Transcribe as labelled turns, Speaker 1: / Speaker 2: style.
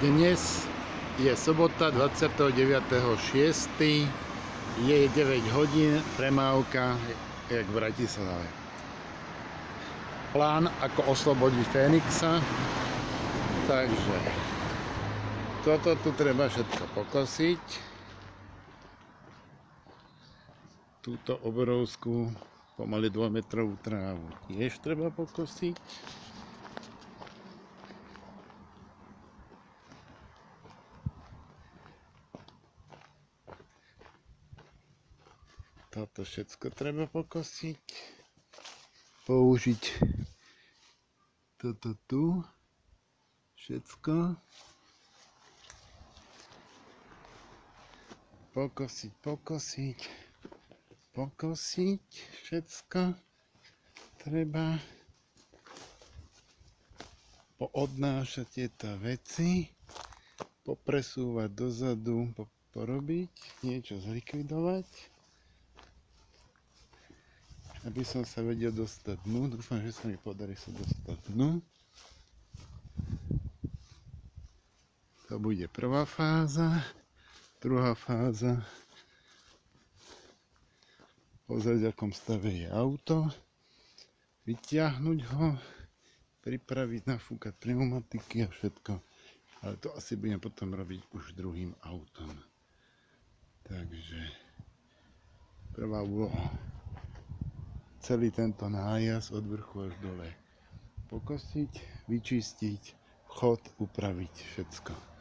Speaker 1: Dnes je sobota 29.6. Je 9 hodín, premávka jak v Bratislave. Plán ako oslobodiť Fénixa. Takže toto tu treba všetko pokosiť. Túto obrovskú pomaly 2-metrovú trávu tiež treba pokosiť. Toto všetko treba pokosiť. Použiť toto tu. Všetko. Pokosiť všetko. Treba poodnášať tieto veci. Popresúvať dozadu, porobiť, niečo zlikvidovať. Aby som sa vedel dostať dnu. Dúfam, že sa mi podarí sa dostať dnu. To bude prvá fáza. Druhá fáza. Pozrieť, v akom stave je auto. Vyťahnuť ho. Pripraviť, nafúkať pneumatiky a všetko. Ale to asi budem potom robiť už druhým autom. Takže prvá úloha. Celý tento nájazd od vrchu až dole pokosiť, vyčistiť, vchod, upraviť všetko.